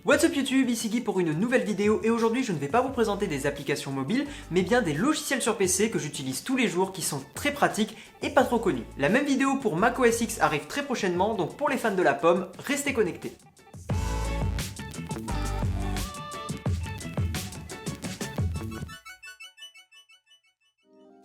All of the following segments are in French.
What's up YouTube, ici Guy pour une nouvelle vidéo et aujourd'hui je ne vais pas vous présenter des applications mobiles mais bien des logiciels sur PC que j'utilise tous les jours qui sont très pratiques et pas trop connus. La même vidéo pour macOS X arrive très prochainement donc pour les fans de la pomme, restez connectés.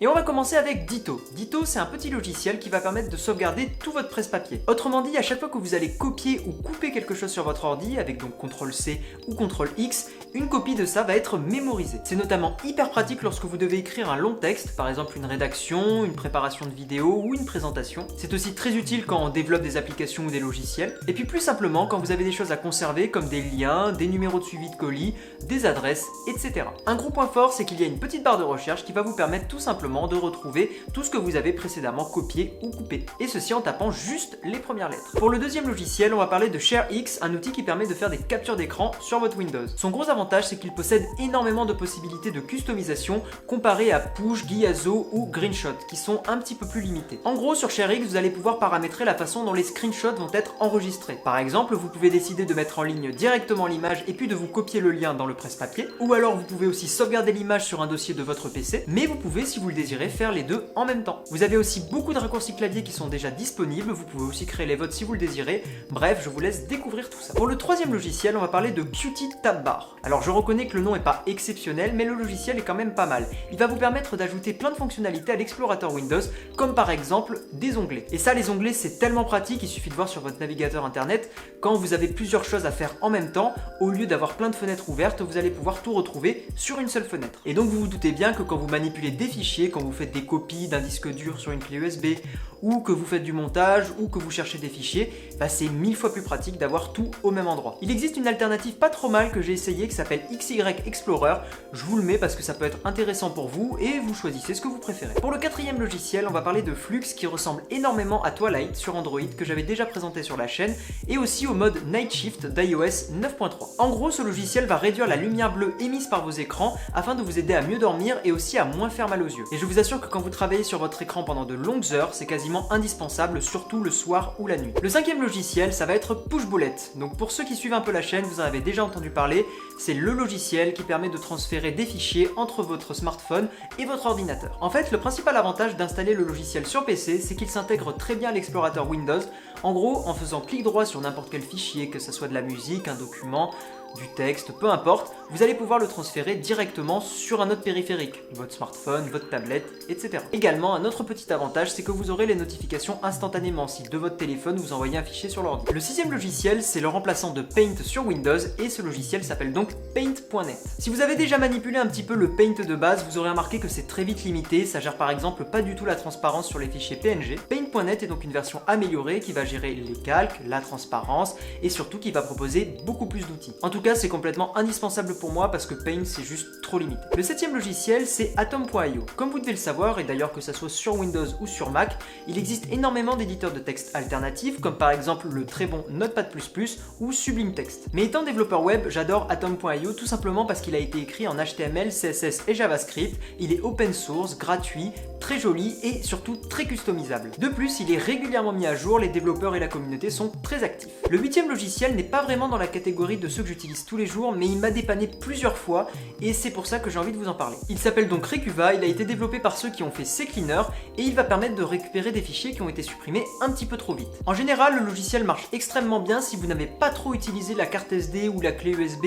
Et on va commencer avec Ditto. Ditto, c'est un petit logiciel qui va permettre de sauvegarder tout votre presse-papier. Autrement dit, à chaque fois que vous allez copier ou couper quelque chose sur votre ordi, avec donc CTRL-C ou CTRL-X, une copie de ça va être mémorisée. C'est notamment hyper pratique lorsque vous devez écrire un long texte, par exemple une rédaction, une préparation de vidéo ou une présentation. C'est aussi très utile quand on développe des applications ou des logiciels. Et puis plus simplement quand vous avez des choses à conserver comme des liens, des numéros de suivi de colis, des adresses, etc. Un gros point fort, c'est qu'il y a une petite barre de recherche qui va vous permettre tout simplement de retrouver tout ce que vous avez précédemment copié ou coupé. Et ceci en tapant juste les premières lettres. Pour le deuxième logiciel, on va parler de ShareX, un outil qui permet de faire des captures d'écran sur votre Windows. Son gros avantage, c'est qu'il possède énormément de possibilités de customisation comparé à Push, Giazo ou Greenshot, qui sont un petit peu plus limités. En gros, sur ShareX, vous allez pouvoir paramétrer la façon dont les screenshots vont être enregistrés. Par exemple, vous pouvez décider de mettre en ligne directement l'image et puis de vous copier le lien dans le presse-papier. Ou alors, vous pouvez aussi sauvegarder l'image sur un dossier de votre PC, mais vous pouvez, si vous le désirez, faire les deux en même temps. Vous avez aussi beaucoup de raccourcis clavier qui sont déjà disponibles, vous pouvez aussi créer les vôtres si vous le désirez. Bref, je vous laisse découvrir tout ça. Pour le troisième logiciel, on va parler de Qt Tab Bar. Alors je reconnais que le nom est pas exceptionnel, mais le logiciel est quand même pas mal. Il va vous permettre d'ajouter plein de fonctionnalités à l'explorateur Windows, comme par exemple des onglets. Et ça, les onglets, c'est tellement pratique, il suffit de voir sur votre navigateur internet, quand vous avez plusieurs choses à faire en même temps, au lieu d'avoir plein de fenêtres ouvertes, vous allez pouvoir tout retrouver sur une seule fenêtre. Et donc vous vous doutez bien que quand vous manipulez des fichiers, quand vous faites des copies d'un disque dur sur une clé USB, ou que vous faites du montage, ou que vous cherchez des fichiers, c'est 1000 fois plus pratique d'avoir tout au même endroit. Il existe une alternative pas trop mal que j'ai essayé qui s'appelle XY Explorer. Je vous le mets parce que ça peut être intéressant pour vous et vous choisissez ce que vous préférez. Pour le quatrième logiciel, on va parler de Flux qui ressemble énormément à Twilight sur Android que j'avais déjà présenté sur la chaîne et aussi au mode Night Shift d'iOS 9.3. En gros, ce logiciel va réduire la lumière bleue émise par vos écrans afin de vous aider à mieux dormir et aussi à moins faire mal aux yeux. Et je vous assure que quand vous travaillez sur votre écran pendant de longues heures, c'est quasiment indispensable, surtout le soir ou la nuit. Le cinquième logiciel, ça va être Pushbullet. Donc pour ceux qui suivent un peu la chaîne, vous en avez déjà entendu parler, c'est le logiciel qui permet de transférer des fichiers entre votre smartphone et votre ordinateur. En fait, le principal avantage d'installer le logiciel sur PC, c'est qu'il s'intègre très bien à l'explorateur Windows. En gros, en faisant clic droit sur n'importe quel fichier, que ce soit de la musique, un document, du texte, peu importe, vous allez pouvoir le transférer directement sur un autre périphérique, votre smartphone, votre tablette, etc. Également, un autre petit avantage, c'est que vous aurez les notifications instantanément si de votre téléphone vous envoyez un fichier sur l'ordi. Le sixième logiciel, c'est le remplaçant de Paint sur Windows et ce logiciel s'appelle donc Paint.net. Si vous avez déjà manipulé un petit peu le Paint de base, vous aurez remarqué que c'est très vite limité, ça gère par exemple pas du tout la transparence sur les fichiers PNG. Paint.net est donc une version améliorée qui va gérer les calques, la transparence et surtout qui va proposer beaucoup plus d'outils. En tout cas, c'est complètement indispensable pour moi parce que Paint c'est juste trop limité. Le septième logiciel, c'est Atom.io. Comme vous devez le savoir, et d'ailleurs que ça soit sur Windows ou sur Mac, il existe énormément d'éditeurs de texte alternatifs, comme par exemple le très bon Notepad++ ou Sublime Text. Mais étant développeur web, j'adore Atom.io tout simplement parce qu'il a été écrit en HTML, CSS et JavaScript, il est open source, gratuit, très joli et surtout très customisable. De plus, il est régulièrement mis à jour, les développeurs et la communauté sont très actifs. Le huitième logiciel n'est pas vraiment dans la catégorie de ceux que j'utilise tous les jours, mais il m'a dépanné plusieurs fois et c'est pour ça que j'ai envie de vous en parler. Il s'appelle donc Recuva, il a été développé par ceux qui ont fait CCleaner et il va permettre de récupérer des fichiers qui ont été supprimés un petit peu trop vite. En général, le logiciel marche extrêmement bien si vous n'avez pas trop utilisé la carte SD ou la clé USB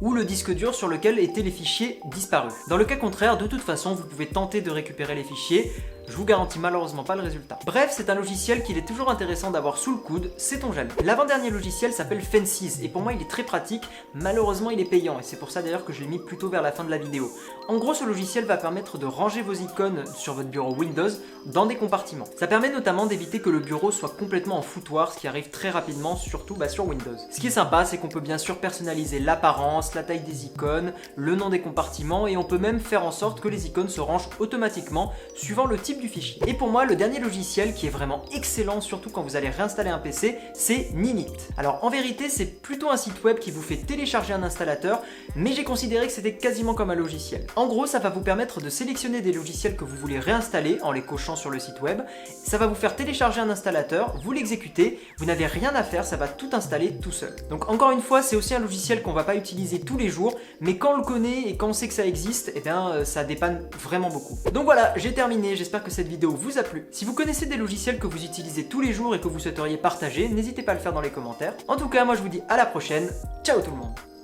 ou le disque dur sur lequel étaient les fichiers disparus. Dans le cas contraire, de toute façon, vous pouvez tenter de récupérer les fichiers. Je vous garantis malheureusement pas le résultat. Bref, c'est un logiciel qu'il est toujours intéressant d'avoir sous le coude, sait-on jamais. L'avant-dernier logiciel s'appelle Fences et pour moi il est très pratique, malheureusement il est payant et c'est pour ça d'ailleurs que je l'ai mis plutôt vers la fin de la vidéo. En gros, ce logiciel va permettre de ranger vos icônes sur votre bureau Windows dans des compartiments. Ça permet notamment d'éviter que le bureau soit complètement en foutoir, ce qui arrive très rapidement, surtout sur Windows. Ce qui est sympa, c'est qu'on peut bien sûr personnaliser l'apparence, la taille des icônes, le nom des compartiments et on peut même faire en sorte que les icônes se rangent automatiquement suivant le type type du fichier. Et pour moi, le dernier logiciel qui est vraiment excellent, surtout quand vous allez réinstaller un PC, c'est Ninit. Alors en vérité, c'est plutôt un site web qui vous fait télécharger un installateur, mais j'ai considéré que c'était quasiment comme un logiciel. En gros, ça va vous permettre de sélectionner des logiciels que vous voulez réinstaller en les cochant sur le site web. Ça va vous faire télécharger un installateur, vous l'exécutez, vous n'avez rien à faire, ça va tout installer tout seul. Donc encore une fois, c'est aussi un logiciel qu'on va pas utiliser tous les jours, mais quand on le connaît et quand on sait que ça existe, eh bien ça dépanne vraiment beaucoup. Donc voilà, j'ai terminé, j'espère que cette vidéo vous a plu. Si vous connaissez des logiciels que vous utilisez tous les jours et que vous souhaiteriez partager, n'hésitez pas à le faire dans les commentaires. En tout cas, moi je vous dis à la prochaine, ciao tout le monde.